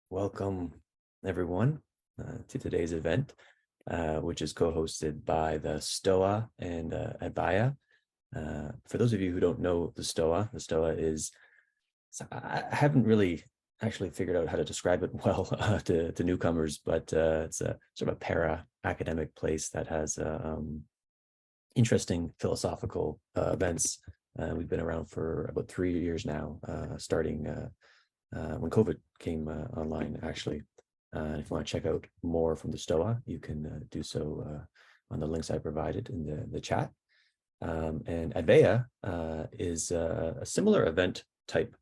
Welcome, everyone, to today's event, which is co-hosted by the STOA and advaya. For those of you who don't know the STOA is, I haven't really actually figured out how to describe it well to newcomers, but it's a sort of a para-academic place that has interesting philosophical events. We've been around for about 3 years now, starting when COVID came online, actually. If you want to check out more from the STOA, you can do so on the links I provided in the chat. And advaya is a similar event type,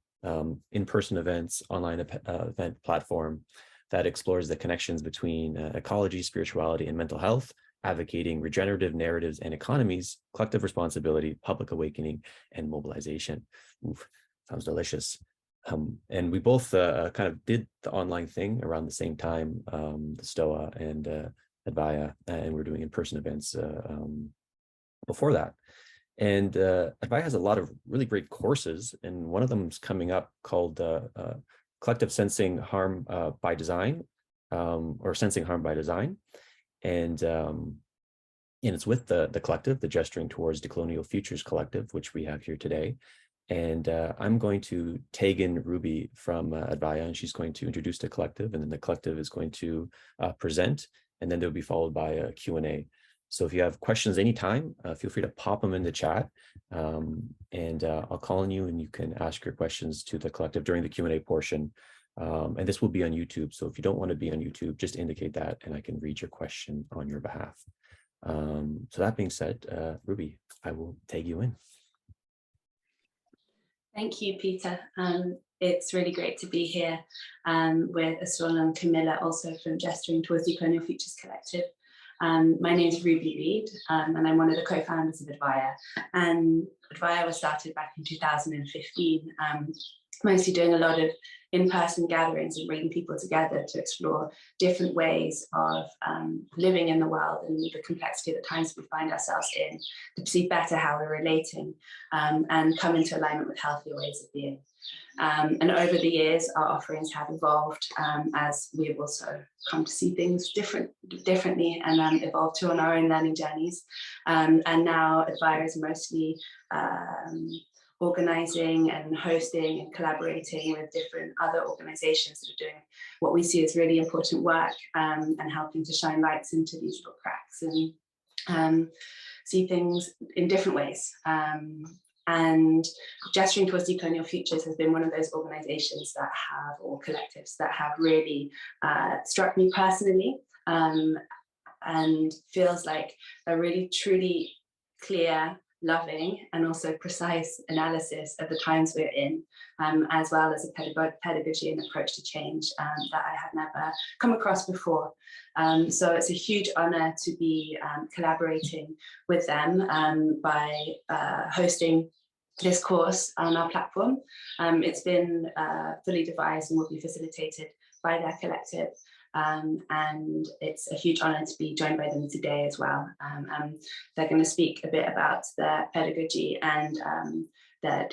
in-person events, online event platform that explores the connections between ecology, spirituality, and mental health, advocating regenerative narratives and economies, collective responsibility, public awakening, and mobilization. Oof, sounds delicious. And we both kind of did the online thing around the same time, the STOA and advaya, and we're doing in-person events before that. And advaya has a lot of really great courses, and one of them is coming up called Collective Sensing Harm by Design, or Sensing Harm by Design. And it's with the collective, the Gesturing Towards Decolonial Futures Collective, which we have here today. And I'm going to tag in Ruby from advaya, and she's going to introduce the collective, and then the collective is going to present, and then they'll be followed by a Q&A. So if you have questions anytime, feel free to pop them in the chat, and I'll call on you, and you can ask your questions to the collective during the Q&A portion. And this will be on YouTube, so if you don't want to be on YouTube, just indicate that, and I can read your question on your behalf. So that being said, Ruby, I will tag you in. Thank you, Peter. It's really great to be here with Asul and Camilla, also from Gesturing Towards Decolonial Futures Collective. My name is Ruby Reed, and I'm one of the co-founders of advaya. And advaya was started back in 2015, mostly doing a lot of in-person gatherings and bringing people together to explore different ways of living in the world and the complexity of the times we find ourselves in, to see better how we're relating and come into alignment with healthier ways of being. And over the years, our offerings have evolved as we've also come to see things differently and evolved too on our own learning journeys. And now advaya is mostly organizing and hosting and collaborating with different other organizations that are doing what we see as really important work, and helping to shine lights into these little cracks and see things in different ways. And Gesturing Towards Decolonial Futures has been one of those organizations that have, or collectives that have really struck me personally, and feels like a really truly clear, loving, and also precise analysis of the times we're in, as well as a pedagogy and approach to change that I had never come across before. So it's a huge honor to be collaborating with them by hosting this course on our platform. It's been fully devised and will be facilitated by their collective. And it's a huge honor to be joined by them today as well. They're going to speak a bit about their pedagogy and their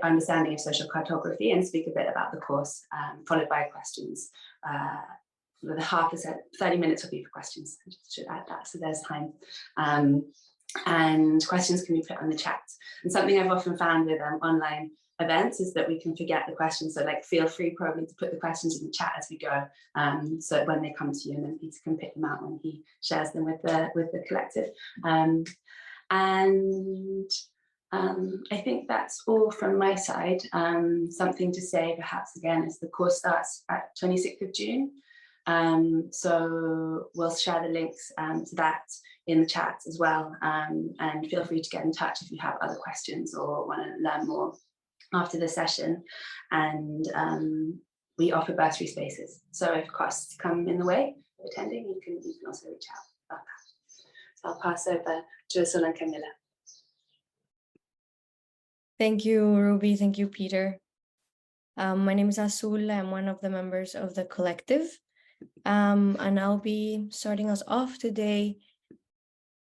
understanding of social cartography, and speak a bit about the course, followed by questions. The 30 minutes will be for questions. I should add that, so there's time. And questions can be put on the chat. And something I've often found with online events is that we can forget the questions, so like feel free probably to put the questions in the chat as we go, so when they come to you, and then Peter can pick them out when he shares them with the collective. I think that's all from my side. Something to say perhaps again is the course starts at 26th of June, so we'll share the links to that in the chat as well, and feel free to get in touch if you have other questions or want to learn more after the session. And we offer bursary spaces, so if costs come in the way of attending, you can also reach out about that. So I'll pass over to Asul and Camilla. Thank you, Ruby. Thank you, Peter. My name is Asul. I'm one of the members of the collective, and I'll be starting us off today.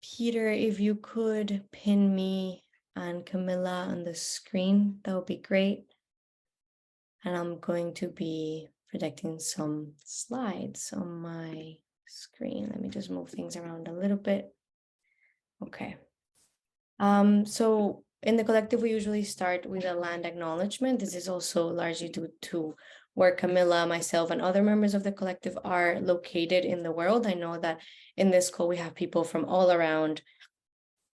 Peter, if you could pin me and Camilla on the screen, that would be great. And I'm going to be projecting some slides on my screen. Let me just move things around a little bit. Okay. So in the collective, we usually start with a land acknowledgement. This is also largely due to where Camilla, myself, and other members of the collective are located in the world. I know that in this call, we have people from all around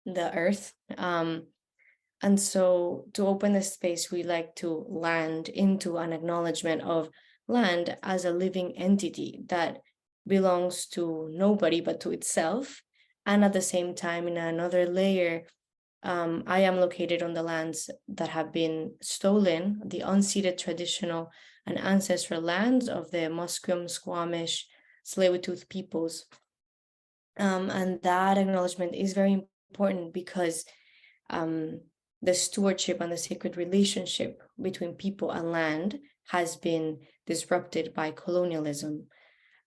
the earth. And so to open this space, we like to land into an acknowledgement of land as a living entity that belongs to nobody but to itself. And at the same time, in another layer, I am located on the lands that have been stolen, the unceded traditional and ancestral lands of the Musqueam, Squamish, Tsleil-Waututh peoples. And that acknowledgement is very important because the stewardship and the sacred relationship between people and land has been disrupted by colonialism.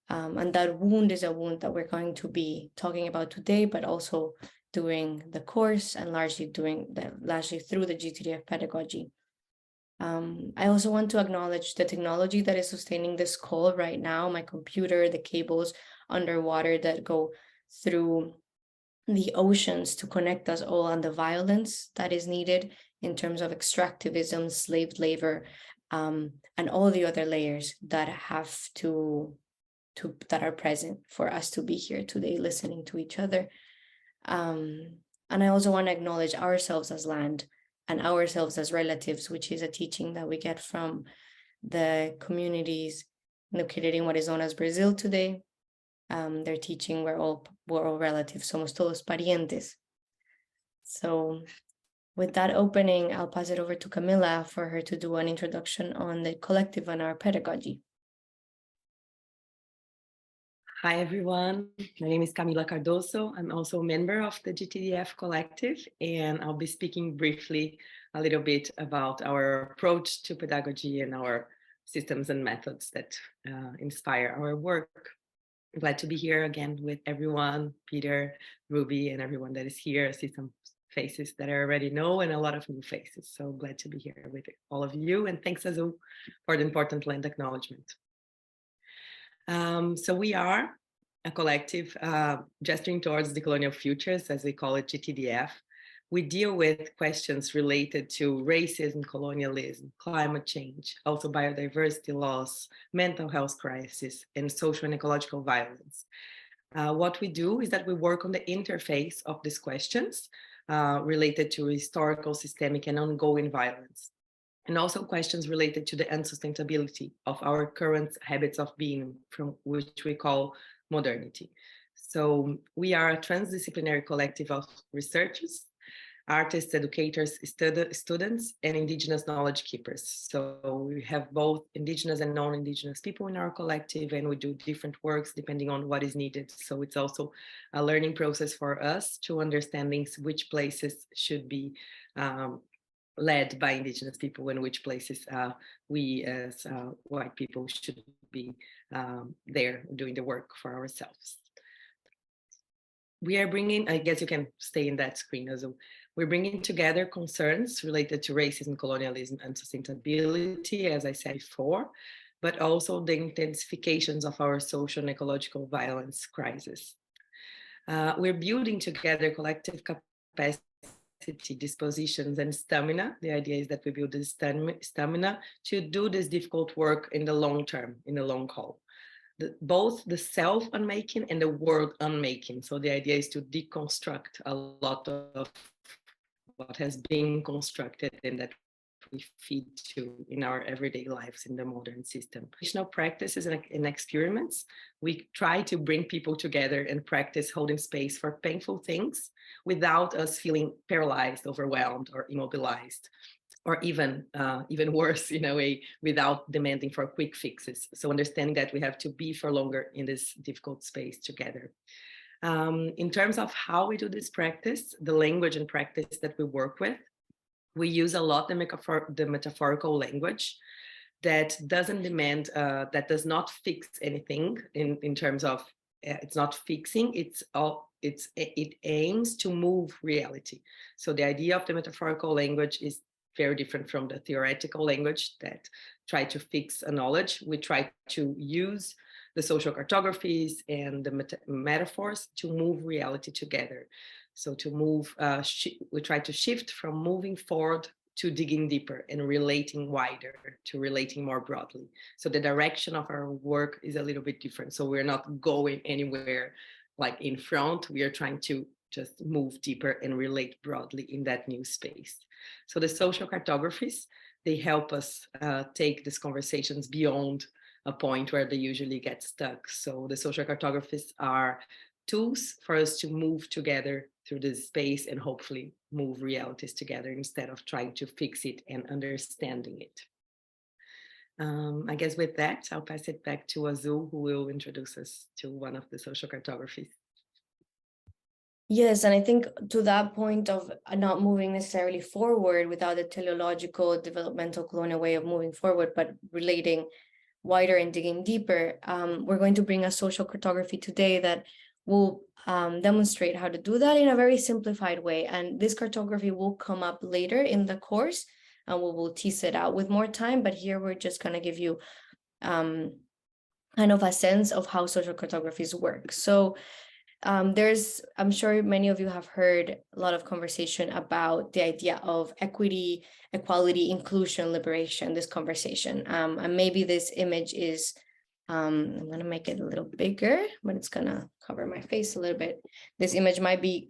And that wound is a wound that we're going to be talking about today, but also during the course and largely through the GTDF pedagogy. I also want to acknowledge the technology that is sustaining this call right now, my computer, the cables underwater that go through the oceans to connect us all, and the violence that is needed in terms of extractivism, slave labor, and all the other layers that that are present for us to be here today listening to each other. And I also want to acknowledge ourselves as land and ourselves as relatives, which is a teaching that we get from the communities located in what is known as Brazil today. They're teaching we're all relatives, somos todos parientes. So with that opening, I'll pass it over to Camilla for her to do an introduction on the collective and our pedagogy. Hi, everyone. My name is Camila Cardoso. I'm also a member of the GTDF collective, and I'll be speaking briefly a little bit about our approach to pedagogy and our systems and methods that inspire our work. I'm glad to be here again with everyone, Peter, Ruby, and everyone that is here. I see some faces that I already know and a lot of new faces. So glad to be here with all of you. And thanks, Azul, for the important land acknowledgement. So we are a collective gesturing towards decolonial futures, as we call it, GTDF. We deal with questions related to racism, colonialism, climate change, also biodiversity loss, mental health crisis, and social and ecological violence. What we do is that we work on the interface of these questions related to historical, systemic, and ongoing violence, and also questions related to the unsustainability of our current habits of being, from which we call modernity. So we are a transdisciplinary collective of researchers, artists, educators, students, and indigenous knowledge keepers. So we have both indigenous and non-indigenous people in our collective, and we do different works depending on what is needed. So it's also a learning process for us to understanding which places should be led by indigenous people and which places we as white people should be there doing the work for ourselves. We are bringing, I guess you can stay in that screen as well. We're bringing together concerns related to racism, colonialism, and sustainability, as I said before, but also the intensifications of our social and ecological violence crisis. We're building together collective capacity, dispositions, and stamina. The idea is that we build this stamina to do this difficult work in the long term, in the long haul. Both the self-unmaking and the world unmaking. So the idea is to deconstruct a lot of what has been constructed and that we feed to in our everyday lives in the modern system. Traditional practices and experiments, we try to bring people together and practice holding space for painful things without us feeling paralyzed, overwhelmed, or immobilized, or even worse, in a way, without demanding for quick fixes. So understanding that we have to be for longer in this difficult space together. In terms of how we do this practice, the language and practice that we work with, we use a lot the metaphorical language that doesn't demand, that does not fix anything in terms of, it's not fixing, it aims to move reality. So the idea of the metaphorical language is very different from the theoretical language that try to fix a knowledge. We try to use the social cartographies and the metaphors to move reality together. So to move, we try to shift from moving forward to digging deeper and relating wider, to relating more broadly. So the direction of our work is a little bit different. So we're not going anywhere like in front, we are trying to just move deeper and relate broadly in that new space. So the social cartographies, they help us take these conversations beyond a point where they usually get stuck. So the social cartographies are tools for us to move together through this space and hopefully move realities together instead of trying to fix it and understanding it. I guess with that, I'll pass it back to Azul, who will introduce us to one of the social cartographies. Yes, and I think to that point of not moving necessarily forward without a teleological, developmental, colonial way of moving forward, but relating wider and digging deeper, we're going to bring a social cartography today that will demonstrate how to do that in a very simplified way. And this cartography will come up later in the course, and we will tease it out with more time. But here we're just going to give you kind of a sense of how social cartographies work. So I'm sure many of you have heard a lot of conversation about the idea of equity, equality, inclusion, liberation, this conversation. And maybe this image is, I'm going to make it a little bigger, but it's going to cover my face a little bit. This image might be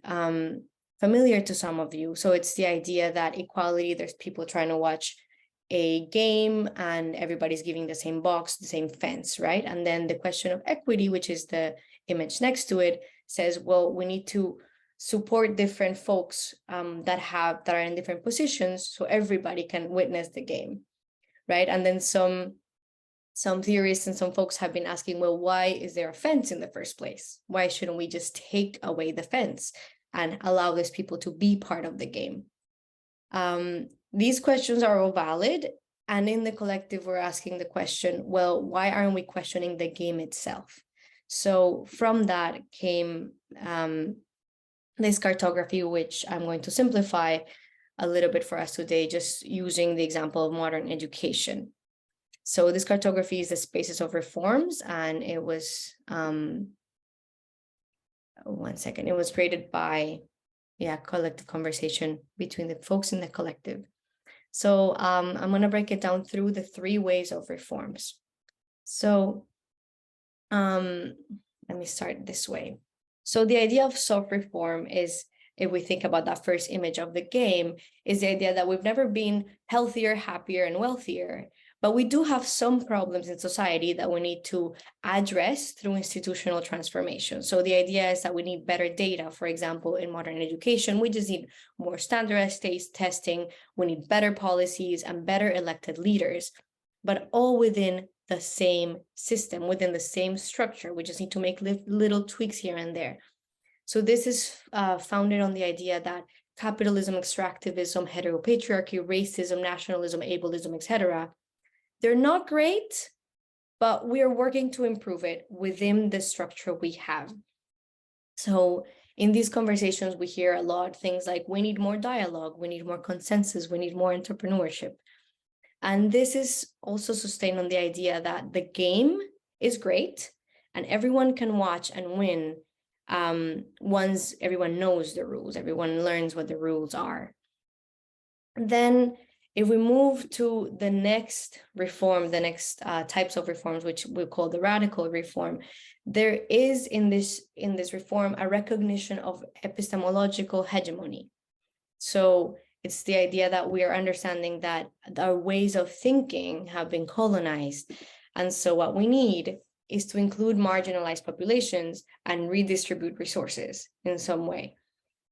familiar to some of you. So it's the idea that equality, there's people trying to watch a game and everybody's giving the same box, the same fence, right? And then the question of equity, which is the image next to it, says, well, we need to support different folks that are in different positions so everybody can witness the game, right? And then some theorists and some folks have been asking, well, why is there a fence in the first place? Why shouldn't we just take away the fence and allow these people to be part of the game? These questions are all valid. And in the collective, we're asking the question, well, why aren't we questioning the game itself? So from that came this cartography, which I'm going to simplify a little bit for us today, just using the example of modern education. So this cartography is the spaces of reforms, and it was, one second, it was created by, collective conversation between the folks in the collective. So I'm going to break it down through the 3 ways of reforms. So let me start this way. So the idea of self-reform is, if we think about that first image of the game, is the idea that we've never been healthier, happier, and wealthier, but we do have some problems in society that we need to address through institutional transformation. So the idea is that we need better data. For example, in modern education, we just need more standardized testing, we need better policies and better elected leaders, but all within the same system, within the same structure. We just need to make little tweaks here and there. So this is founded on the idea that capitalism, extractivism, heteropatriarchy, racism, nationalism, ableism, etc., they're not great, but we are working to improve it within the structure we have. So in these conversations, we hear a lot things like, we need more dialogue, we need more consensus, we need more entrepreneurship. And this is also sustained on the idea that the game is great and everyone can watch and win once everyone knows the rules, everyone learns what the rules are. Then if we move to the next reform, the next types of reforms, which we call the radical reform, there is in this reform a recognition of epistemological hegemony. So it's the idea that we are understanding that our ways of thinking have been colonized. And so what we need is to include marginalized populations and redistribute resources in some way.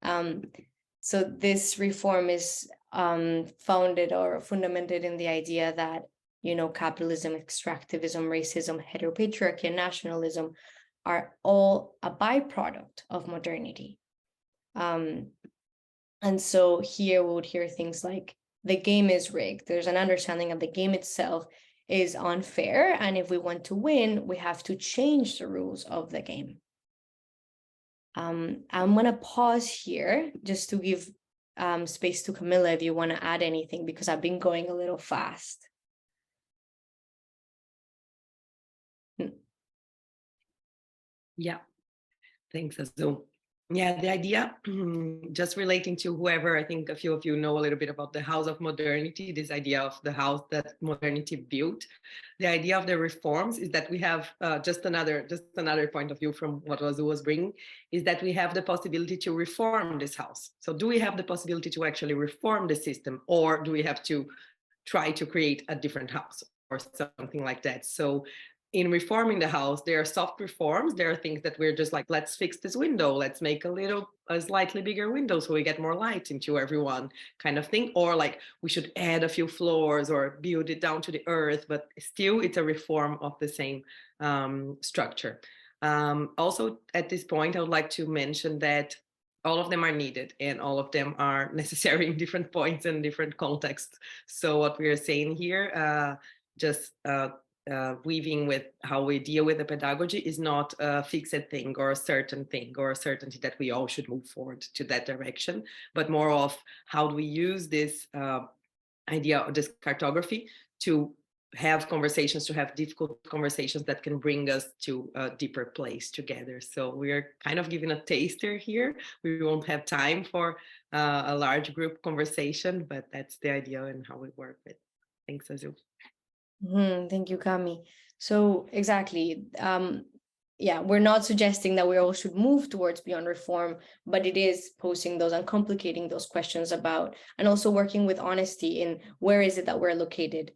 So this reform is founded or fundamented in the idea that, capitalism, extractivism, racism, heteropatriarchy, and nationalism are all a byproduct of modernity. And so here we would hear things like, the game is rigged. There's an understanding of the game itself is unfair. And if we want to win, we have to change the rules of the game. I'm going to pause here just to give space to Camilla if you want to add anything, because I've been going a little fast. Yeah, thanks, Azul. Yeah, the idea, just relating to whoever, I think a few of you know a little bit about the house of modernity, this idea of the house that modernity built. The idea of the reforms is that we have just another point of view from what Azul was bringing, is that we have the possibility to reform this house. So do we have the possibility to actually reform the system, or do we have to try to create a different house or something like that? So in reforming the house, there are soft reforms. There are things that we're just like, let's fix this window. Let's make a slightly bigger window so we get more light into everyone kind of thing. Or like we should add a few floors or build it down to the earth, but still it's a reform of the same structure. Also at this point, I would like to mention that all of them are needed and all of them are necessary in different points and different contexts. So what we are saying here, weaving with how we deal with the pedagogy is not a fixed thing or a certain thing or a certainty that we all should move forward to that direction, but more of how do we use this idea of this cartography to have conversations, to have difficult conversations that can bring us to a deeper place together. So we're kind of giving a taster here. We won't have time for a large group conversation, but that's the idea and how we work with. Thanks, Azul. Thank you, Cami. So exactly, yeah, we're not suggesting that we all should move towards beyond reform, but it is posing those and complicating those questions about, and also working with honesty in where is it that we're located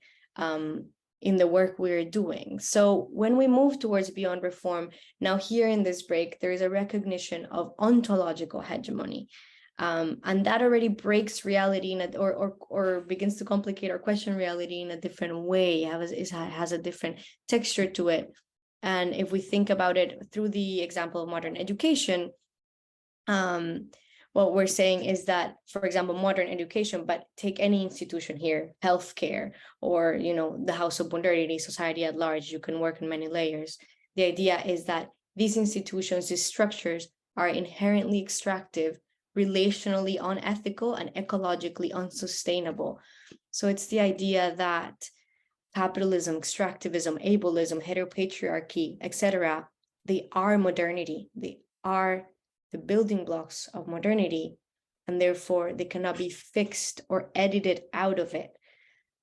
in the work we're doing. So when we move towards beyond reform, now here in this break, there is a recognition of ontological hegemony. And that already breaks reality in or begins to complicate or question reality in a different way, has a different texture to it. And if we think about it through the example of modern education, what we're saying is that, for example, modern education, but take any institution here, healthcare, or, you know, the house of modernity, society at large, you can work in many layers. The idea is that these institutions, these structures are inherently extractive, relationally unethical, and ecologically unsustainable. So it's the idea that capitalism, extractivism, ableism, heteropatriarchy, etc., they are modernity. They are the building blocks of modernity, and therefore they cannot be fixed or edited out of it.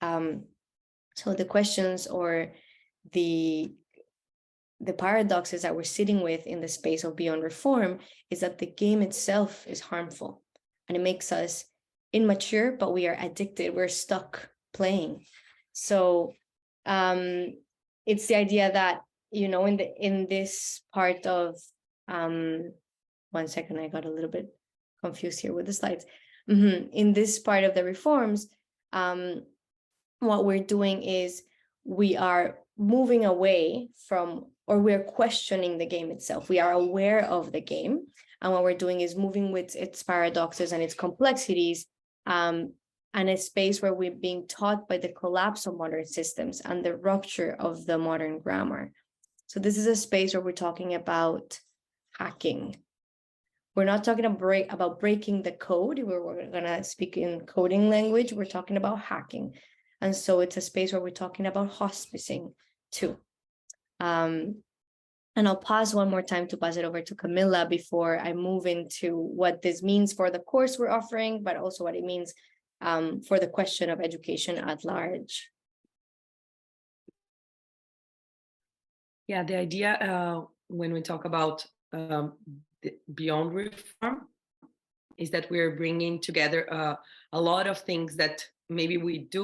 So the questions or the paradoxes that we're sitting with in the space of beyond reform is that the game itself is harmful and it makes us immature, but we are addicted. We're stuck playing. So it's the idea that, you know, in this part of 1 second, I got a little bit confused here with the slides. In this part of the reforms, what we're doing is we are moving away from, or we're questioning the game itself. We are aware of the game. And what we're doing is moving with its paradoxes and its complexities, and a space where we're being taught by the collapse of modern systems and the rupture of the modern grammar. So this is a space where we're talking about hacking. We're not talking about breaking the code. We're going to speak in coding language. We're talking about hacking. And so it's a space where we're talking about hospicing too. And I'll pause one more time to pass it over to Camilla before I move into what this means for the course we're offering, but also what it means for the question of education at large. Yeah, the idea when we talk about beyond reform is that we're bringing together a lot of things that maybe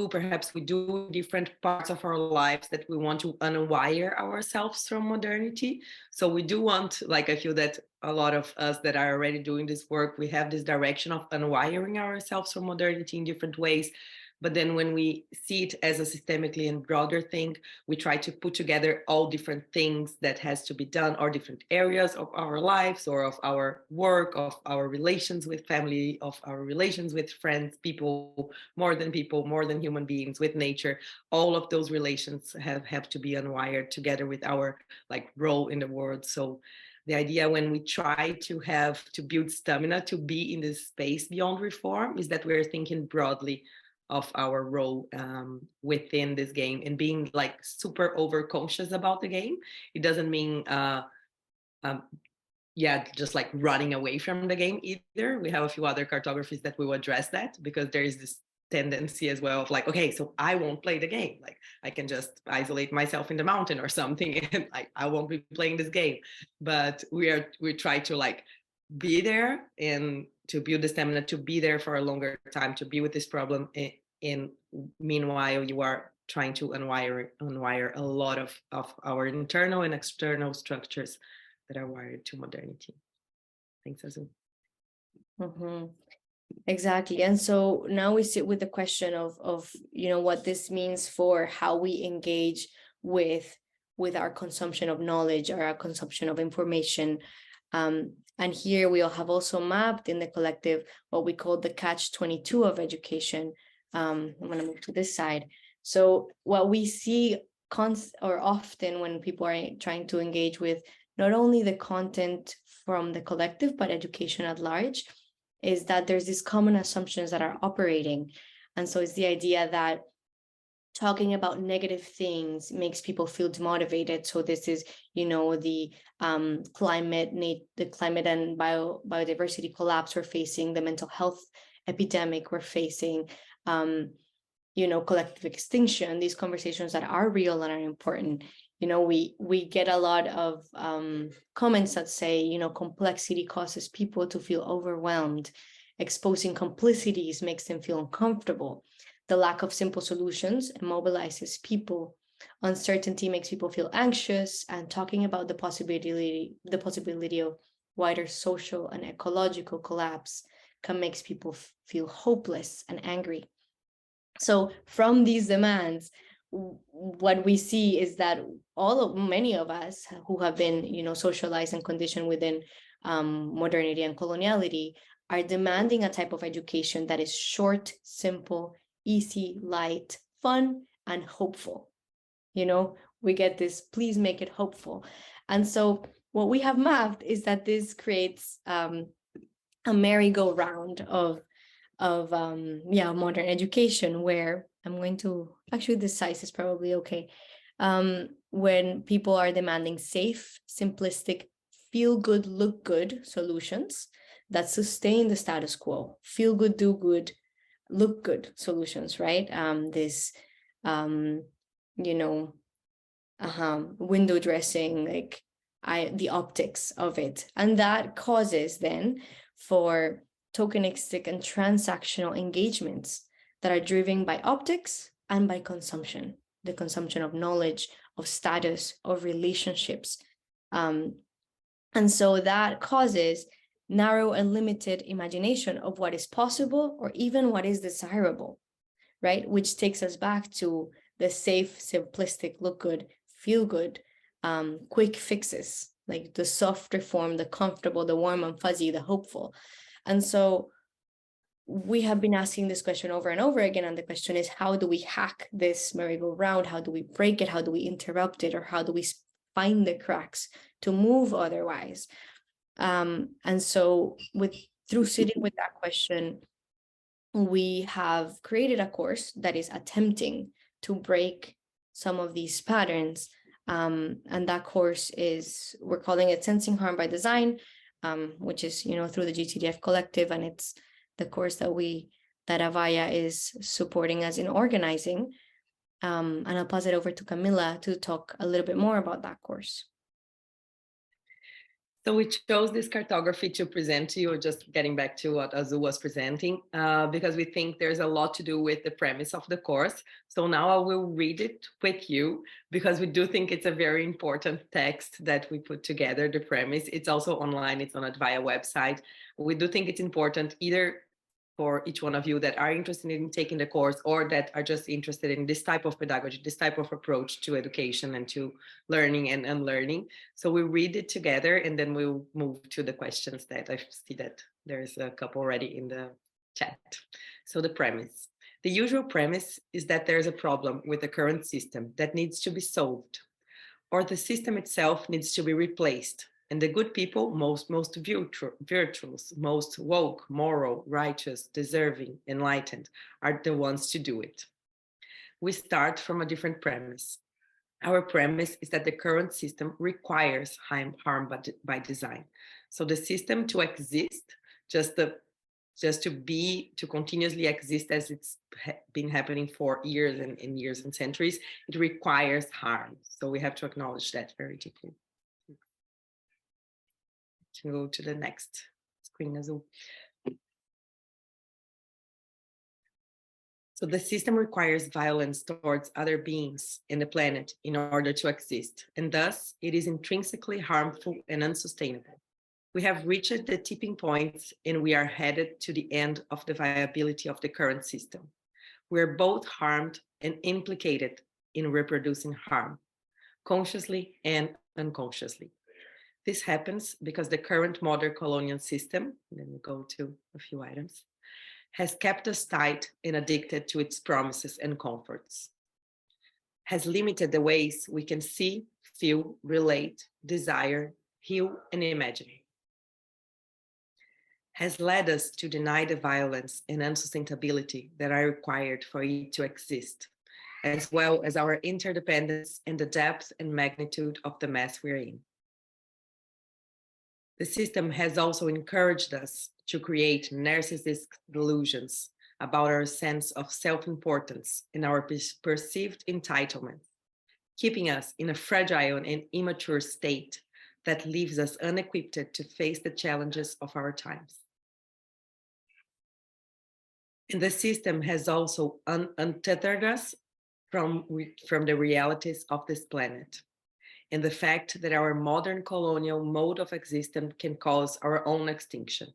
perhaps we do different parts of our lives that we want to unwire ourselves from modernity. So we do want, like, I feel that a lot of us that are already doing this work, we have this direction of unwiring ourselves from modernity in different ways. But then when we see it as a systemically and broader thing, we try to put together all different things that has to be done, or different areas of our lives or of our work, of our relations with family, of our relations with friends, people, more than human beings, with nature. All of those relations have to be unwired together with our, like, role in the world. So The idea when we try to build stamina to be in this space beyond reform is that we're thinking broadly of our role within this game and being like super over conscious about the game. It doesn't mean just like running away from the game either. We have a few other cartographies that will address that, because there is this tendency as well of like, okay, so I won't play the game. Like I can just isolate myself in the mountain or something and I won't be playing this game. But we try to like be there and to build the stamina to be there for a longer time, to be with this problem. And meanwhile, you are trying to unwire a lot of our internal and external structures that are wired to modernity. Thanks, Azul. Exactly. And so now we sit with the question of what this means for how we engage with our consumption of knowledge or our consumption of information. And here we all have also mapped in the collective what we call the catch-22 of education. I'm going to move to this side. So what we see often when people are trying to engage with not only the content from the collective, but education at large, is that there's these common assumptions that are operating. And so it's the idea that talking about negative things makes people feel demotivated. So this is, the climate and biodiversity collapse we're facing, the mental health epidemic we're facing, collective extinction, these conversations that are real and are important. We get a lot of comments that say, complexity causes people to feel overwhelmed. Exposing complicities makes them feel uncomfortable. The lack of simple solutions immobilizes people. Uncertainty makes people feel anxious, and talking about the possibility of wider social and ecological collapse can make people feel hopeless and angry. So from these demands, what we see is that many of us who have been, socialized and conditioned within modernity and coloniality are demanding a type of education that is short, simple, easy, light, fun, and hopeful. We get this, please make it hopeful. And so what we have mapped is that this creates a merry-go-round of modern education, where I'm going to, actually this size is probably okay, when people are demanding safe, simplistic, feel good, look good solutions that sustain the status quo. Feel good, do good, look good solutions, right? Window dressing, like the optics of it. And that causes then for tokenistic and transactional engagements that are driven by optics and by consumption, the consumption of knowledge, of status, of relationships. And so that causes narrow and limited imagination of what is possible or even what is desirable, right? Which takes us back to the safe, simplistic, look good, feel good, quick fixes, like the soft reform, the comfortable, the warm and fuzzy, the hopeful. And so we have been asking this question over and over again. And the question is, how do we hack this merry-go-round? How do we break it? How do we interrupt it? Or how do we find the cracks to move otherwise? And so through sitting with that question, we have created a course that is attempting to break some of these patterns. And that course we're calling it Sensing Harm by Design, which is, through the GTDF collective. And it's the course that Advaya is supporting us in organizing. And I'll pass it over to Camila to talk a little bit more about that course. So we chose this cartography to present to you, just getting back to what Azul was presenting, because we think there's a lot to do with the premise of the course. So now I will read it with you, because we do think it's a very important text that we put together, the premise. It's also online, it's on Advaya website. We do think it's important either for each one of you that are interested in taking the course or that are just interested in this type of pedagogy, this type of approach to education and to learning and unlearning. So we read it together and then we'll move to the questions that I see that there's a couple already in the chat. So the premise. The usual premise is that there's a problem with the current system that needs to be solved, or the system itself needs to be replaced And the good people, most virtuous, most woke, moral, righteous, deserving, enlightened, are the ones to do it. We start from a different premise. Our premise is that the current system requires harm by design. So the system to exist, to continuously exist as it's been happening for years and years and centuries, it requires harm. So we have to acknowledge that very deeply. Can go to the next screen as well. So the system requires violence towards other beings in the planet in order to exist, and thus it is intrinsically harmful and unsustainable. We have reached the tipping point and we are headed to the end of the viability of the current system. We are both harmed and implicated in reproducing harm, consciously and unconsciously. This happens because the current modern colonial system, then we go to a few items, has kept us tight and addicted to its promises and comforts, has limited the ways we can see, feel, relate, desire, heal, and imagine, has led us to deny the violence and unsustainability that are required for it to exist, as well as our interdependence and the depth and magnitude of the mess we're in. The system has also encouraged us to create narcissistic delusions about our sense of self-importance and our perceived entitlement, keeping us in a fragile and immature state that leaves us unequipped to face the challenges of our times. And the system has also untethered us from the realities of this planet, and the fact that our modern colonial mode of existence can cause our own extinction.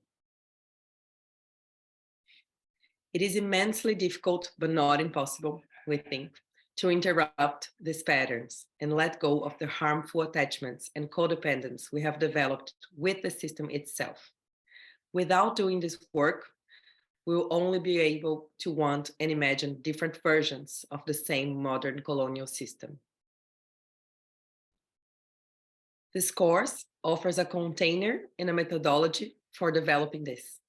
It is immensely difficult, but not impossible, we think, to interrupt these patterns and let go of the harmful attachments and codependence we have developed with the system itself. Without doing this work, we will only be able to want and imagine different versions of the same modern colonial system. This course offers a container and a methodology for developing this,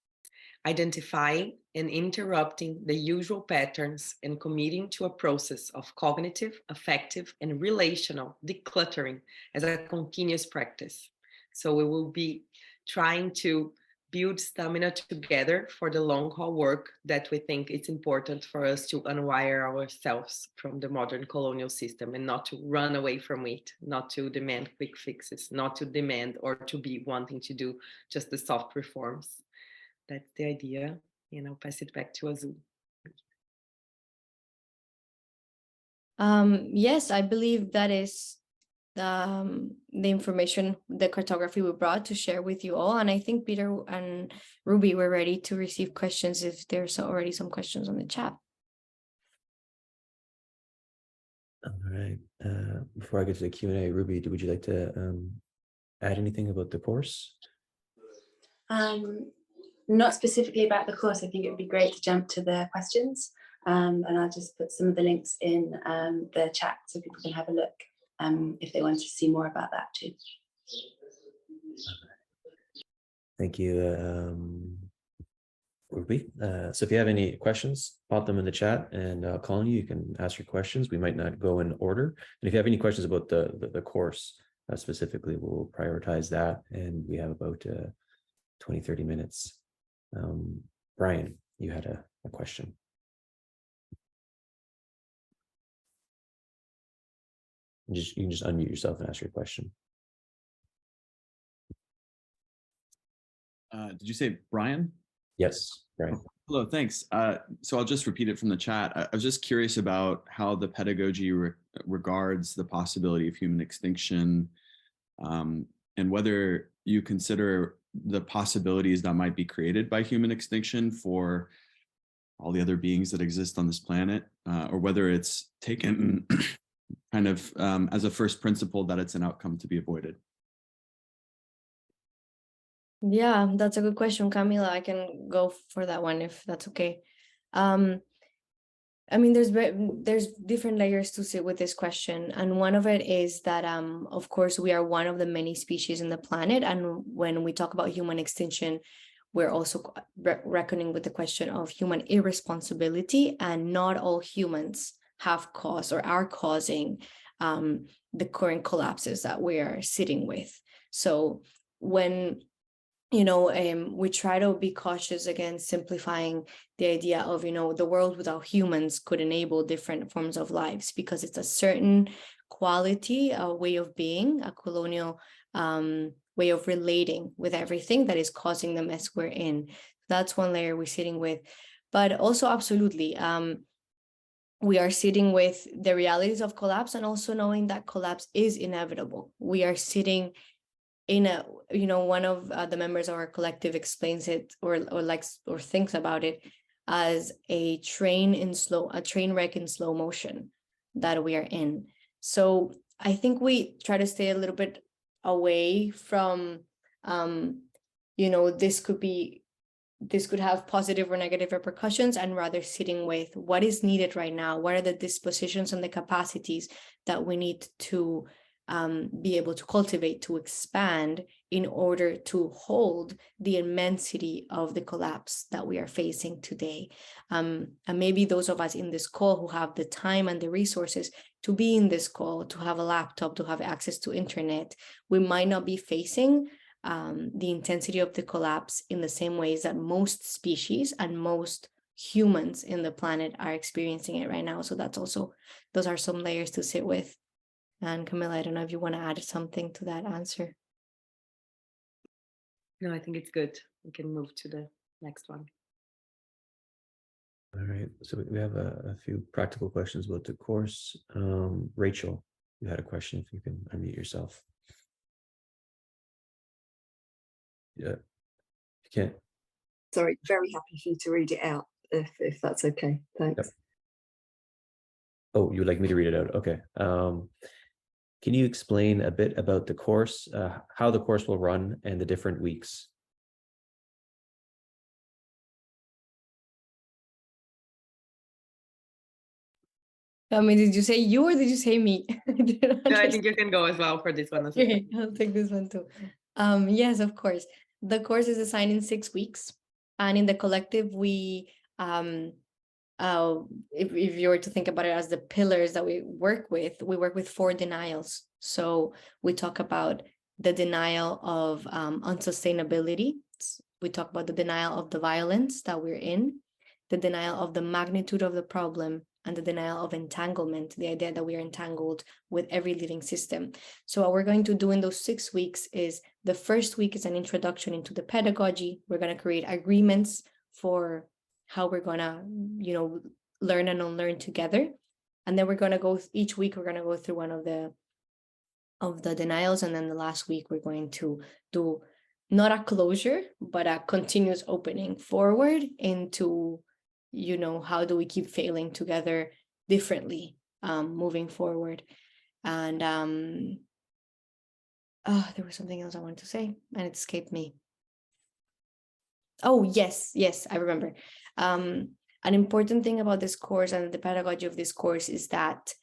identifying and interrupting the usual patterns and committing to a process of cognitive, affective, and relational decluttering as a continuous practice. So we will be trying to build stamina together for the long haul work that we think it's important for us to unwire ourselves from the modern colonial system and not to run away from it, not to demand quick fixes, not to demand or to be wanting to do just the soft reforms. That's the idea, and I'll pass it back to Azul. Yes, I believe that is the information, the cartography we brought to share with you all. And I think Peter and Ruby were ready to receive questions if there's already some questions on the chat. All right. Before I get to the Q&A, Ruby, would you like to add anything about the course? Not specifically about the course. I think it would be great to jump to the questions. And I'll just put some of the links in the chat so people can have a look if they want to see more about that too. Thank you, Ruby. So if you have any questions, pop them in the chat and I'll call on you. You can ask your questions. We might not go in order. And if you have any questions about the course specifically, we'll prioritize that. And we have about 20-30 minutes. Brian, you had a question. You can just unmute yourself and ask your question. Did you say Brian? Yes, Brian. Hello, thanks. So I'll just repeat it from the chat. I was just curious about how the pedagogy regards the possibility of human extinction, and whether you consider the possibilities that might be created by human extinction for all the other beings that exist on this planet, or whether it's taken kind of as a first principle that it's an outcome to be avoided. Yeah, that's a good question, Camila. I can go for that one if that's okay. I mean, there's different layers to sit with this question, and one of it is that of course we are one of the many species in the planet, and when we talk about human extinction, we're also reckoning with the question of human irresponsibility, and not all humans have caused or are causing the current collapses that we are sitting with. So when we try to be cautious against simplifying the idea of, the world without humans could enable different forms of lives, because it's a certain quality, a way of being, a colonial way of relating with everything that is causing the mess we're in. That's one layer we're sitting with. But also, absolutely, we are sitting with the realities of collapse, and also knowing that collapse is inevitable. We are sitting in a, one of the members of our collective explains it or thinks about it as a train wreck in slow motion that we are in. So I think we try to stay a little bit away from, this could have positive or negative repercussions, and rather sitting with what is needed right now. What are the dispositions and the capacities that we need to be able to cultivate, to expand, in order to hold the immensity of the collapse that we are facing today. And maybe those of us in this call who have the time and the resources to be in this call, to have a laptop, to have access to internet, we might not be facing the intensity of the collapse in the same ways that most species and most humans in the planet are experiencing it right now. So those are some layers to sit with. And Camilla, I don't know if you want to add something to that answer. No, I think it's good. We can move to the next one. All right, so we have a few practical questions about the course. Rachel, you had a question, if you can unmute yourself. Yeah, you can't. Sorry, very happy for you to read it out, if that's okay. Thanks. Yep. Oh, you would like me to read it out? Okay. Can you explain a bit about the course, how the course will run, and the different weeks? I mean, did you say you or did you say me? No, I think you can go as well for this one as well. Okay, I'll take this one too. Yes, of course. The course is assigned in 6 weeks, and in the collective, we if you were to think about it as the pillars that we work with 4 denials. So we talk about the denial of unsustainability. We talk about the denial of the violence that we're in, the denial of the magnitude of the problem, and the denial of entanglement, the idea that we are entangled with every living system. So what we're going to do in those 6 weeks is, the first week is an introduction into the pedagogy. We're going to create agreements for how we're going to, learn and unlearn together. And then we're going to go, each week, we're going to go through one of the denials. And then the last week, we're going to do not a closure, but a continuous opening forward into, how do we keep failing together differently, moving forward. And there was something else I wanted to say, and it escaped me. Oh, yes, I remember. An important thing about this course and the pedagogy of this course is that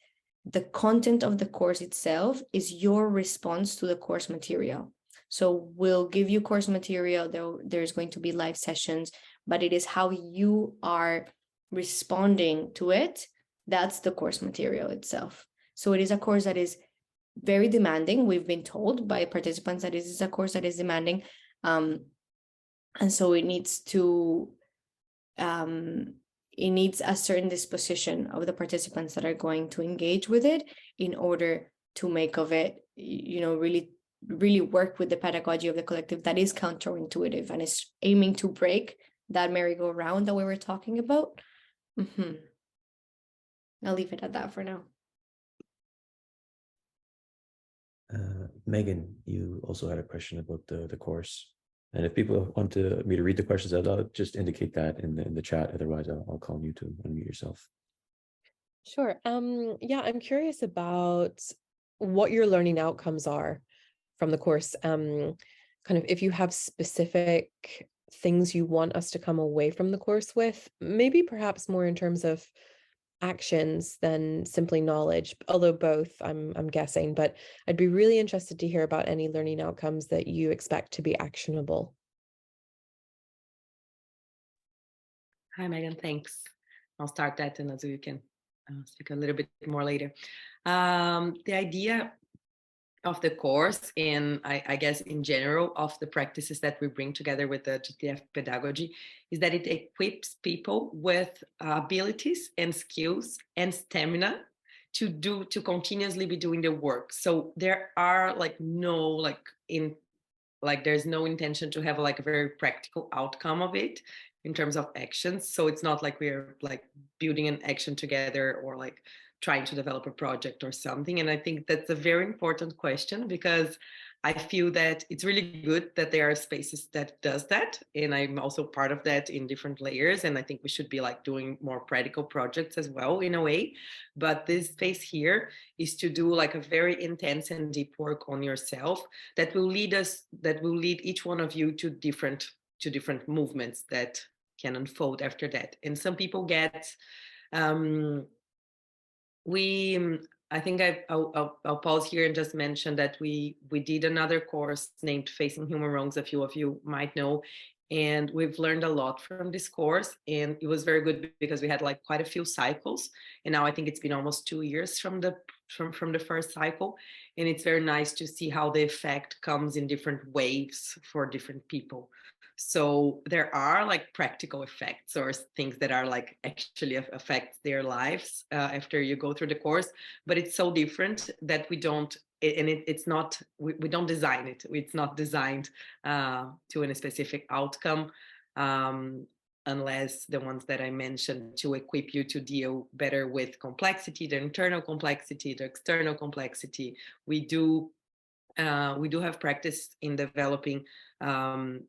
the content of the course itself is your response to the course material. So we'll give you course material, there's going to be live sessions, but it is how you are responding to it. That's the course material itself. So it is a course that is very demanding. We've been told by participants that it is a course that is demanding. And so it needs a certain disposition of the participants that are going to engage with it in order to make of it, really work with the pedagogy of the collective that is counterintuitive and is aiming to break that merry-go-round that we were talking about. I'll leave it at that for now. Megan, you also had a question about the course. And if people want me to read the questions out loud, just indicate that in the chat. Otherwise, I'll call on you to unmute yourself. Sure. Yeah, I'm curious about what your learning outcomes are from the course. Kind of if you have specific things you want us to come away from the course with, maybe perhaps more in terms of actions than simply knowledge, although both, I'm guessing, but I'd be really interested to hear about any learning outcomes that you expect to be actionable. Hi, Megan, thanks. I'll start that, and Azul, you can speak a little bit more later. The idea of the course, and I guess in general of the practices that we bring together with the GTF pedagogy, is that it equips people with abilities and skills and stamina to continuously be doing the work. So there are there's no intention to have like a very practical outcome of it in terms of actions. So it's not like we're like building an action together or like trying to develop a project or something. And I think that's a very important question, because I feel that it's really good that there are spaces that does that. And I'm also part of that in different layers. And I think we should be like doing more practical projects as well in a way. But this space here is to do like a very intense and deep work on yourself that will lead each one of you to different movements that can unfold after that. And some people get I think I'll pause here and just mention that we did another course named Facing Human Wrongs, a few of you might know, and we've learned a lot from this course, and it was very good because we had like quite a few cycles, and now I think it's been almost 2 years from the first cycle, and it's very nice to see how the effect comes in different waves for different people. So there are like practical effects or things that are like actually affect their lives after you go through the course, but it's so different that we don't design it. It's not designed to a specific outcome, unless the ones that I mentioned to equip you to deal better with complexity, the internal complexity, the external complexity. We do have practice in developing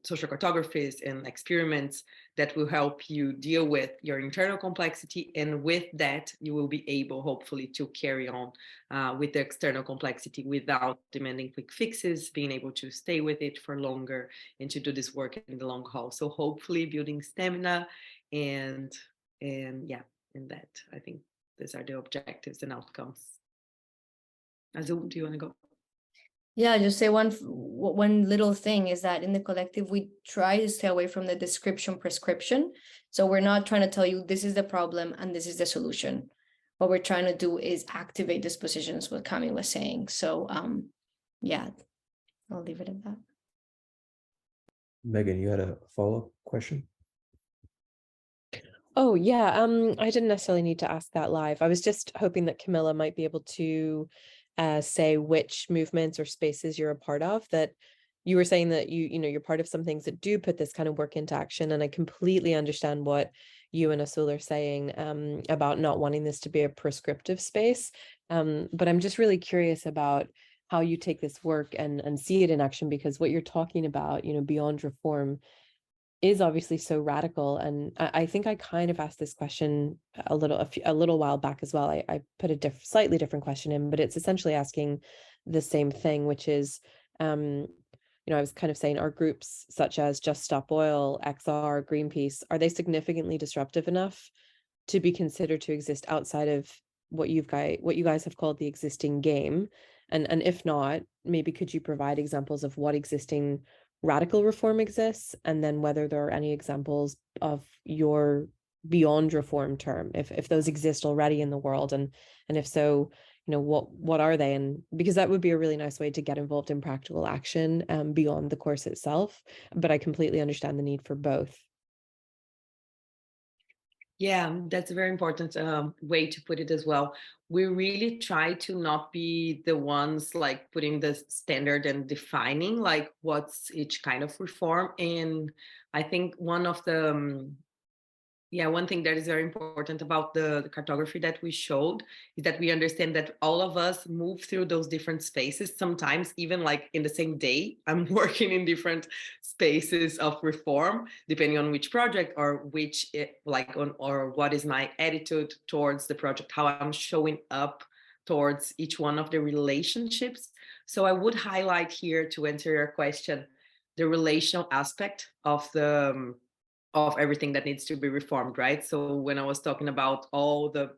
social cartographies and experiments that will help you deal with your internal complexity. And with that, you will be able, hopefully, to carry on with the external complexity without demanding quick fixes, being able to stay with it for longer and to do this work in the long haul. So hopefully building stamina and that, I think these are the objectives and outcomes. Azul, do you want to go? Yeah, just say one little thing is that in the collective, we try to stay away from the description prescription. So we're not trying to tell you this is the problem and this is the solution. What we're trying to do is activate these positions, what Cami was saying. So yeah, I'll leave it at that. Megan, you had a follow-up question? Oh yeah, I didn't necessarily need to ask that live. I was just hoping that Camilla might be able to say which movements or spaces you're a part of. That you were saying that you're part of some things that do put this kind of work into action, and I completely understand what you and Azul are saying about not wanting this to be a prescriptive space. But I'm just really curious about how you take this work and see it in action, because what you're talking about, beyond reform, is obviously so radical. And I think I kind of asked this question a little while back as well. I put a slightly different question in, but it's essentially asking the same thing, which is, I was kind of saying, are groups such as Just Stop Oil, XR, Greenpeace, are they significantly disruptive enough to be considered to exist outside of what you guys have called the existing game? And if not, maybe could you provide examples of what existing radical reform exists, and then whether there are any examples of your beyond reform term, if those exist already in the world, and if so, what are they? And because that would be a really nice way to get involved in practical action beyond the course itself. But I completely understand the need for both. Yeah, that's a very important way to put it as well. We really try to not be the ones like putting the standard and defining like what's each kind of reform. And I think one thing that is very important about the cartography that we showed is that we understand that all of us move through those different spaces. Sometimes even like in the same day, I'm working in different spaces of reform, depending on which project or or what is my attitude towards the project, how I'm showing up towards each one of the relationships. So I would highlight here, to answer your question, the relational aspect of everything that needs to be reformed, right? So when I was talking about all the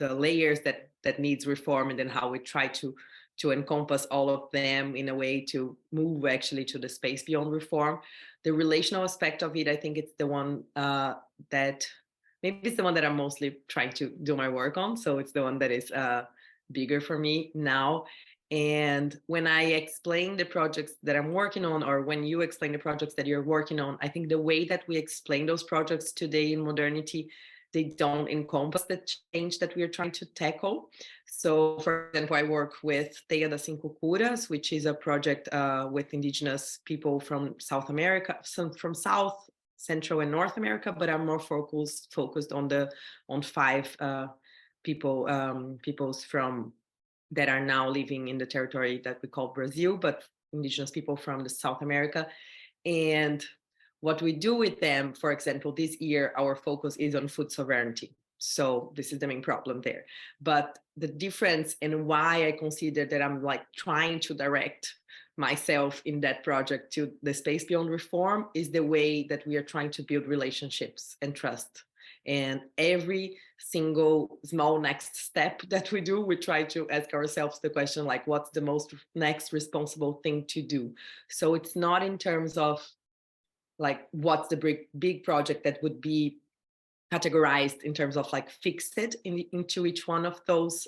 the layers that needs reform, and then how we try to encompass all of them in a way to move actually to the space beyond reform. The relational aspect of it, I think it's the one that maybe it's the one that I'm mostly trying to do my work on. So it's the one that is bigger for me now. And when I explain the projects that I'm working on, or when you explain the projects that you're working on, I think the way that we explain those projects today in modernity, they don't encompass the change that we are trying to tackle. So, for example, I work with Teia das Cinco Curas, which is a project with indigenous people from South America, from South, Central, and North America, but I'm more focused on 5 peoples from that are now living in the territory that we call Brazil, but indigenous people from the South America. And what we do with them, for example, this year, our focus is on food sovereignty. So this is the main problem there. But the difference and why I consider that I'm like trying to direct myself in that project to the space beyond reform is the way that we are trying to build relationships and trust. And every single small next step that we do, we try to ask ourselves the question, like, what's the most next responsible thing to do? So it's not in terms of like, what's the big project that would be categorized in terms of like fixed into each one of those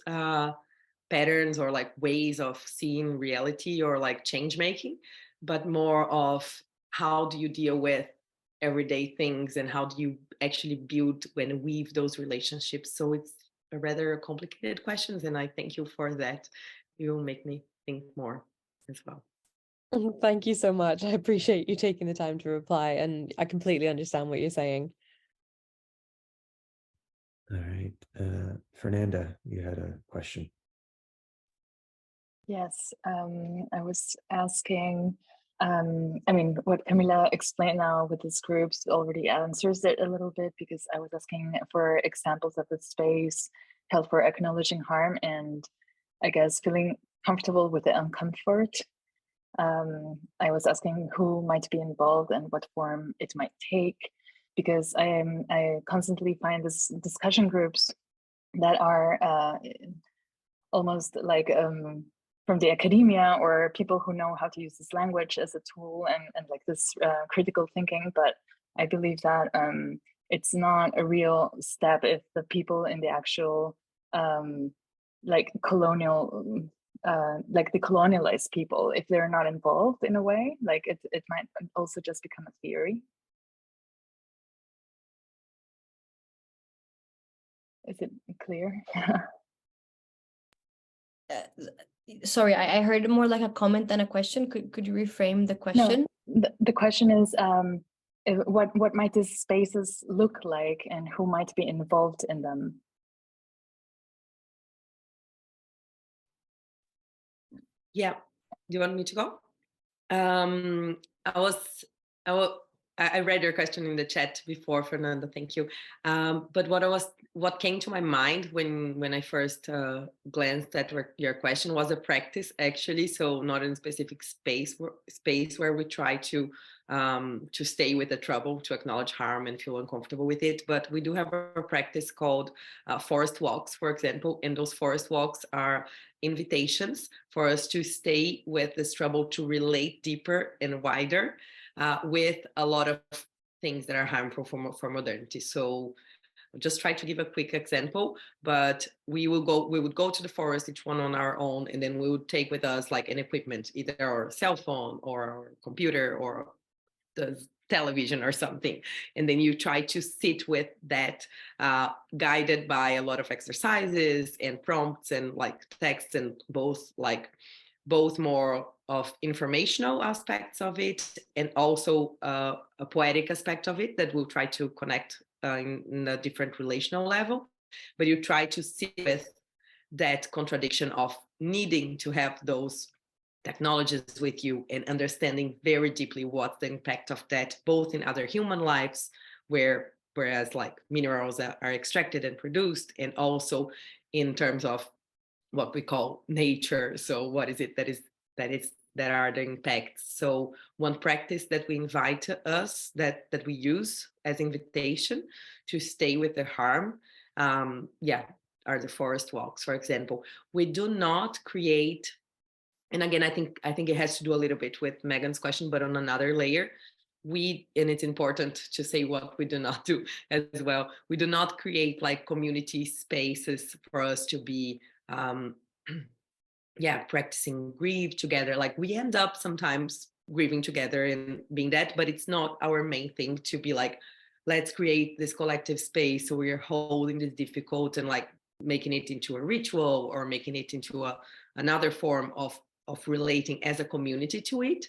patterns or like ways of seeing reality or like change making, but more of how do you deal with everyday things and how do you actually build and weave those relationships. So it's a rather complicated questions, and I thank you for that. You will make me think more as well. Thank you so much. I appreciate you taking the time to reply, and I completely understand what you're saying. All right. Fernanda, you had a question. Yes, I was asking, I mean, what Camila explained now with these groups already answers it a little bit, because I was asking for examples of the space held for acknowledging harm and I guess feeling comfortable with the uncomfort. I was asking who might be involved and what form it might take, because I constantly find this discussion groups that are almost like from the academia or people who know how to use this language as a tool and like this critical thinking. But I believe that it's not a real step if the people in the actual like colonial, like the colonialized people, if they're not involved in a way, like it might also just become a theory. Is it clear? Sorry, I heard more like a comment than a question. Could you reframe the question? No, the question is what might these spaces look like and who might be involved in them? Yeah, do you want me to go? I read your question in the chat before, Fernanda. Thank you. But what came to my mind when I first glanced at your question was a practice, actually. So not in a specific space where we try to stay with the trouble, to acknowledge harm and feel uncomfortable with it. But we do have a practice called forest walks, for example, and those forest walks are invitations for us to stay with this trouble, to relate deeper and wider with a lot of things that are harmful for modernity. So I'll just try to give a quick example, but we would go to the forest, each one on our own, and then we would take with us like an equipment, either our cell phone or our computer or the television or something. And then you try to sit with that, guided by a lot of exercises and prompts and like texts, and both more of informational aspects of it and also a poetic aspect of it that we'll try to connect in a different relational level. But you try to see with that contradiction of needing to have those technologies with you and understanding very deeply what's the impact of that, both in other human lives, whereas like minerals are extracted and produced, and also in terms of what we call nature. So what is it that are the impacts? So one practice that we invite us, that we use as invitation to stay with the harm, are the forest walks, for example. We do not create, and again, I think it has to do a little bit with Megan's question, but on another layer, and it's important to say what we do not do as well. We do not create like community spaces for us to be, practicing grief together. Like we end up sometimes grieving together and being that, but it's not our main thing to be like, let's create this collective space so we're holding this difficult and like making it into a ritual or making it into another form of relating as a community to it.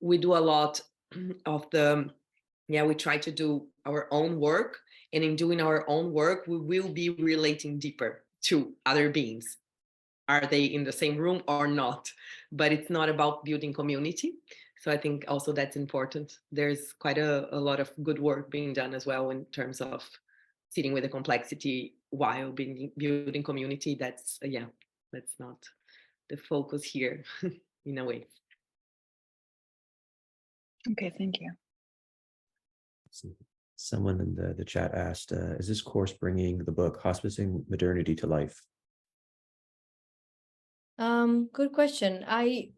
We do a lot of we try to do our own work, and in doing our own work we will be relating deeper to other beings. Are they in the same room or not? But it's not about building community. So I think also that's important. There's quite a lot of good work being done as well in terms of sitting with the complexity while building community. That's not the focus here in a way. Okay, thank you. Someone in the chat asked, is this course bringing the book Hospicing Modernity to life? Good question.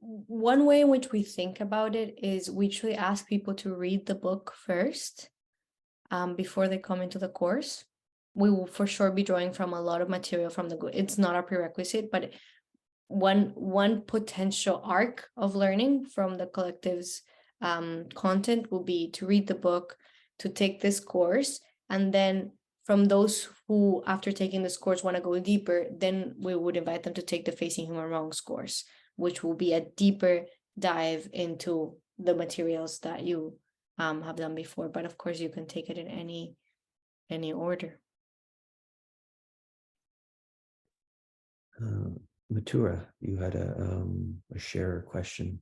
One way in which we think about it is we usually ask people to read the book first, before they come into the course. We will for sure be drawing from a lot of material from it's not a prerequisite, but one potential arc of learning from the collective's content will be to read the book, to take this course, and then from those who, after taking this course, want to go deeper, then we would invite them to take the Facing Human Wrongs course, which will be a deeper dive into the materials that you have done before. But of course, you can take it in any order. Matura, you had a share question,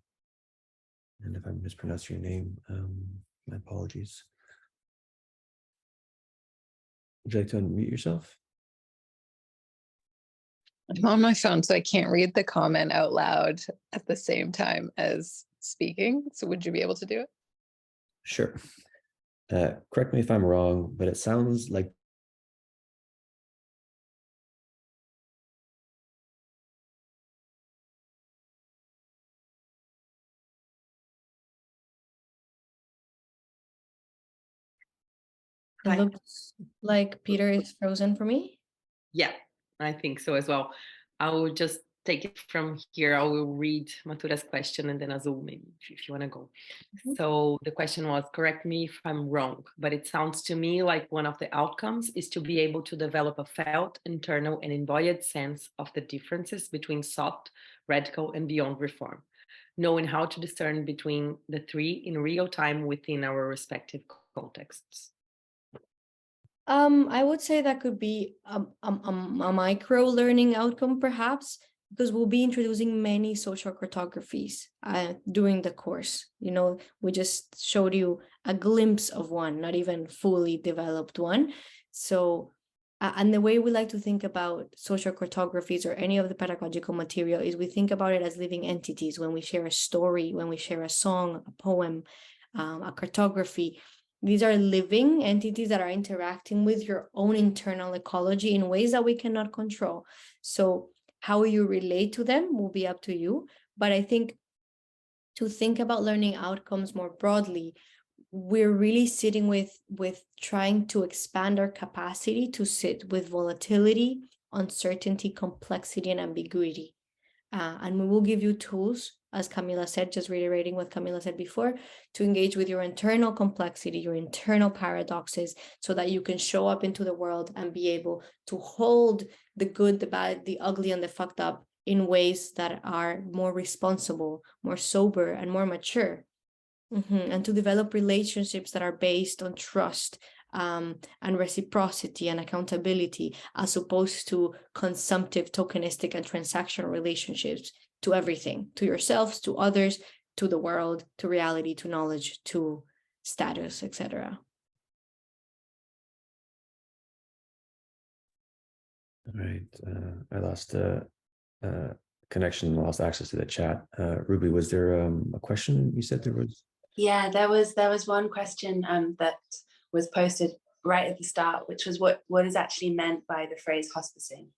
and if I mispronounced your name, my apologies. Would you like to unmute yourself? I'm on my phone, so I can't read the comment out loud at the same time as speaking. So would you be able to do it? Sure. Correct me if I'm wrong, but it sounds like It looks like Peter is frozen for me. Yeah, I think so as well. I will just take it from here. I will read Matura's question and then Azul, maybe if you want to go. So the question was, correct me if I'm wrong, but it sounds to me like one of the outcomes is to be able to develop a felt, internal, and embodied sense of the differences between soft, radical, and beyond reform, knowing how to discern between the three in real time within our respective contexts. I would say that could be a micro learning outcome, perhaps, because we'll be introducing many social cartographies during the course. You know, we just showed you a glimpse of one, not even fully developed one. So, and the way we like to think about social cartographies or any of the pedagogical material is we think about it as living entities. When we share a story, when we share a song, a poem, a cartography, these are living entities that are interacting with your own internal ecology in ways that we cannot control. So how you relate to them will be up to you. But I think to think about learning outcomes more broadly, we're really sitting with trying to expand our capacity to sit with volatility, uncertainty, complexity, and ambiguity. And we will give you tools, as Camila said, just reiterating what Camila said before, to engage with your internal complexity, your internal paradoxes, so that you can show up into the world and be able to hold the good, the bad, the ugly, and the fucked up in ways that are more responsible, more sober, and more mature. And to develop relationships that are based on trust, and reciprocity and accountability, as opposed to consumptive, tokenistic, and transactional relationships to everything, to yourselves, to others, to the world, to reality, to knowledge, to status, etc. All right. I lost connection, lost access to the chat. Ruby, was there a question you said there was? Yeah, there was one question that was posted right at the start, which was what is actually meant by the phrase hospicing.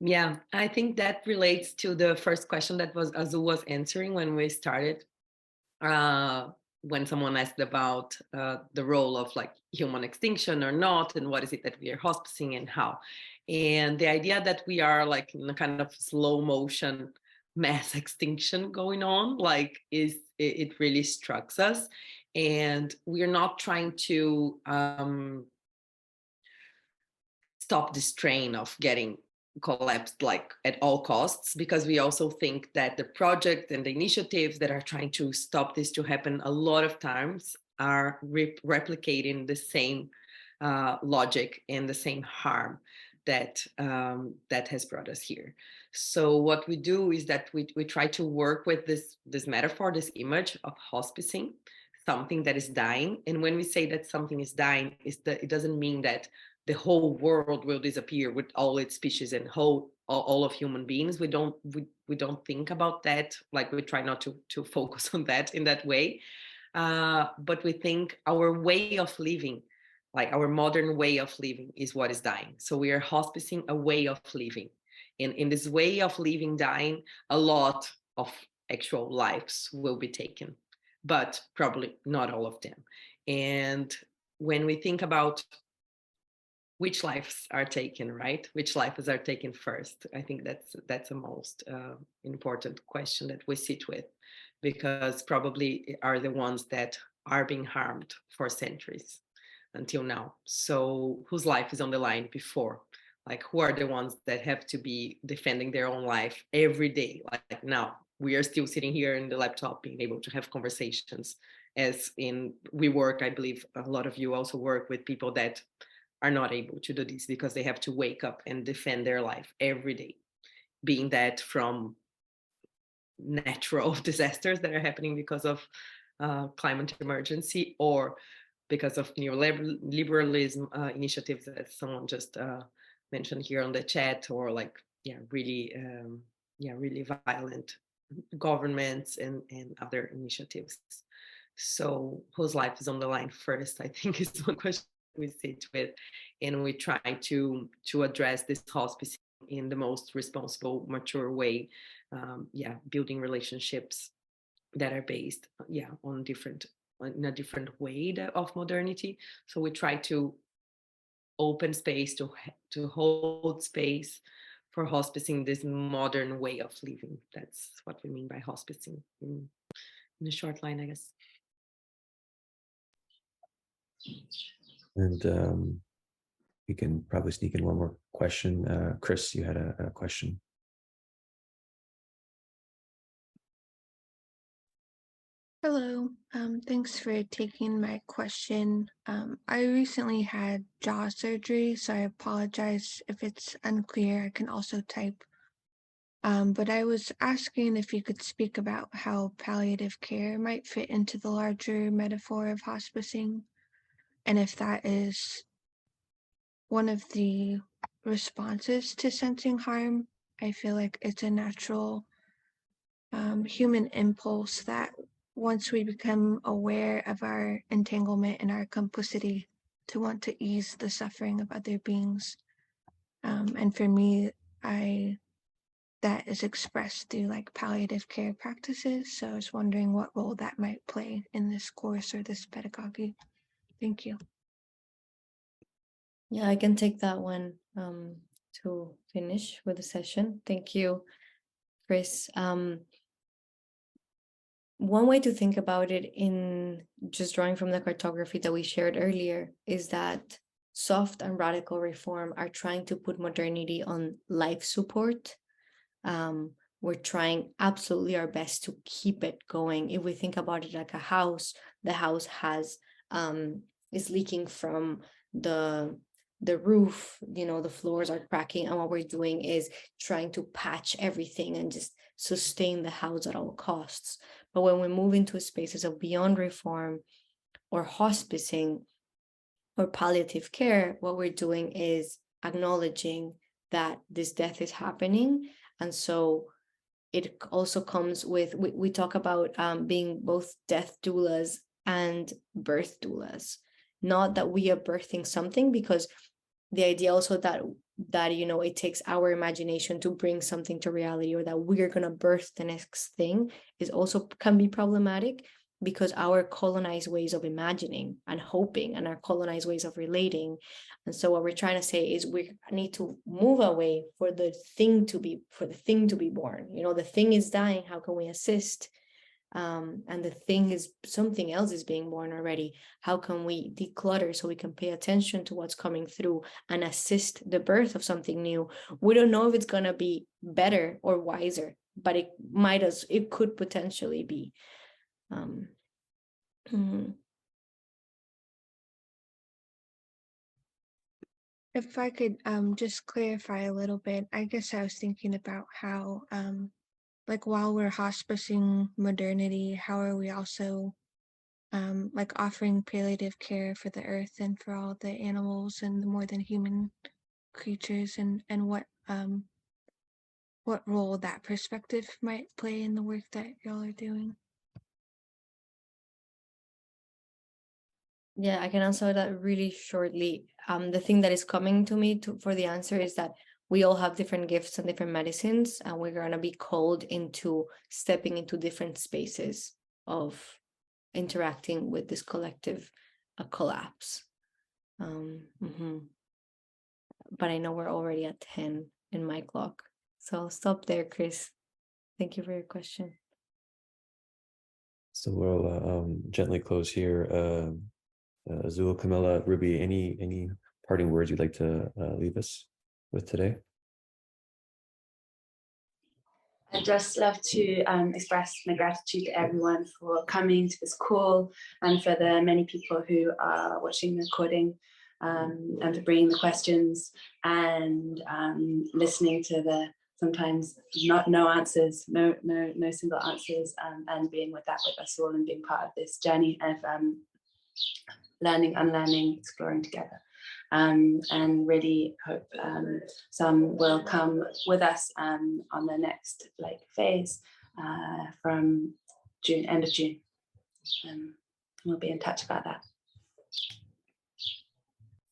Yeah, I think that relates to the first question that was Azul was answering when we started. When someone asked about the role of like human extinction or not, and what is it that we are hospicing and how. And the idea that we are like in a kind of slow motion mass extinction going on, like it really strikes us. And we're not trying to stop this train of getting collapsed like at all costs, because we also think that the project and the initiatives that are trying to stop this to happen a lot of times are replicating the same logic and the same harm that that has brought us here. So what we do is that we try to work with this metaphor, this image of hospicing, something that is dying. And when we say that something is dying, it doesn't mean that the whole world will disappear with all its species and all of human beings. We don't think about that. Like we try not to focus on that in that way. But we think our way of living, like our modern way of living, is what is dying. So we are hospicing a way of living. And in this way of living dying, a lot of actual lives will be taken, but probably not all of them. And when we think about which lives are taken, right? Which lives are taken first? I think that's the most important question that we sit with, because probably are the ones that are being harmed for centuries until now. So whose life is on the line before? Like who are the ones that have to be defending their own life every day? Like now we are still sitting here in the laptop being able to have conversations, as in we work, I believe a lot of you also work with people that are not able to do this because they have to wake up and defend their life every day, being that from natural disasters that are happening because of climate emergency, or because of neoliberalism initiatives that someone just mentioned here on the chat, or like really violent governments and other initiatives. So whose life is on the line first, I think, is one question we sit with, and we try to address this hospice in the most responsible, mature way. Building relationships that are based on in a different way of modernity. So we try to open space to hold space for hospicing this modern way of living. That's what we mean by hospicing in a short line, I guess. And we can probably sneak in one more question. Chris, you had a question. Hello, thanks for taking my question. I recently had jaw surgery, so I apologize if it's unclear. I can also type. But I was asking if you could speak about how palliative care might fit into the larger metaphor of hospicing, and if that is one of the responses to sensing harm. I feel like it's a natural human impulse that once we become aware of our entanglement and our complicity, to want to ease the suffering of other beings. And for me, that is expressed through like palliative care practices. So I was wondering what role that might play in this course or this pedagogy. Thank you. Yeah, I can take that one to finish with the session. Thank you, Chris. One way to think about it, in just drawing from the cartography that we shared earlier, is that soft and radical reform are trying to put modernity on life support. We're trying absolutely our best to keep it going. If we think about it like a house, the house has is leaking from the roof, the floors are cracking, and what we're doing is trying to patch everything and just sustain the house at all costs. But when we move into spaces of beyond reform or hospicing or palliative care, what we're doing is acknowledging that this death is happening. And so it also comes with, we talk about being both death doulas and birth doulas. Not that we are birthing something, because the idea also that that, you know, it takes our imagination to bring something to reality, or that we're going to birth the next thing, is also can be problematic, because our colonized ways of imagining and hoping and our colonized ways of relating. And so what we're trying to say is we need to move away for the thing to be born. You know, the thing is dying, how can we assist? And the thing is, something else is being born already. How can we declutter so we can pay attention to what's coming through and assist the birth of something new? We don't know if it's going to be better or wiser, but it could potentially be. If I could just clarify a little bit, I guess I was thinking about how like while we're hospicing modernity, how are we also like offering palliative care for the earth and for all the animals and the more than human creatures, and what role that perspective might play in the work that y'all are doing? Yeah, I can answer that really shortly. The thing that is coming to me for the answer is that we all have different gifts and different medicines, and we're going to be called into stepping into different spaces of interacting with this collective collapse. But I know we're already at 10 in my clock, so I'll stop there, Chris. Thank you for your question. So we'll gently close here. Azul, Camilla, Ruby, any parting words you'd like to leave us with today? I'd just love to express my gratitude to everyone for coming to this call, and for the many people who are watching the recording, and for bringing the questions and listening to the sometimes no answers, no single answers, and being with us all and being part of this journey of learning, unlearning, exploring together. And really hope some will come with us on the next phase from end of June. We'll be in touch about that.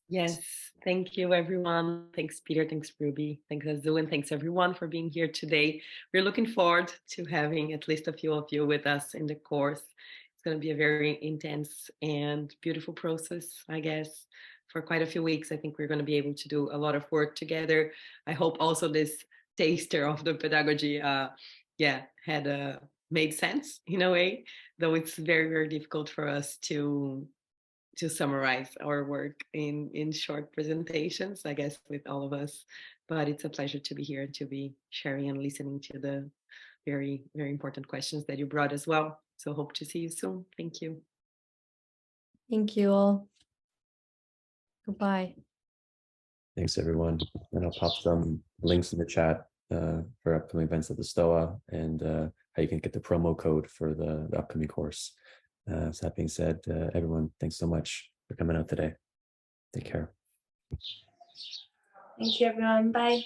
Yes, thank you, everyone. Thanks, Peter. Thanks, Ruby. Thanks, Azul, and thanks, everyone, for being here today. We're looking forward to having at least a few of you with us in the course. It's going to be a very intense and beautiful process, I guess. For quite a few weeks, I think we're going to be able to do a lot of work together. I hope also this taster of the pedagogy, had made sense in a way, though it's very, very difficult for us to summarize our work in short presentations, I guess, with all of us. But it's a pleasure to be here, to be sharing and listening to the very, very important questions that you brought as well. So hope to see you soon. Thank you. Thank you all. Goodbye. Thanks, everyone. And I'll pop some links in the chat for upcoming events at the STOA, and how you can get the promo code for the upcoming course. So that being said, everyone, thanks so much for coming out today. Take care. Thank you, everyone. Bye.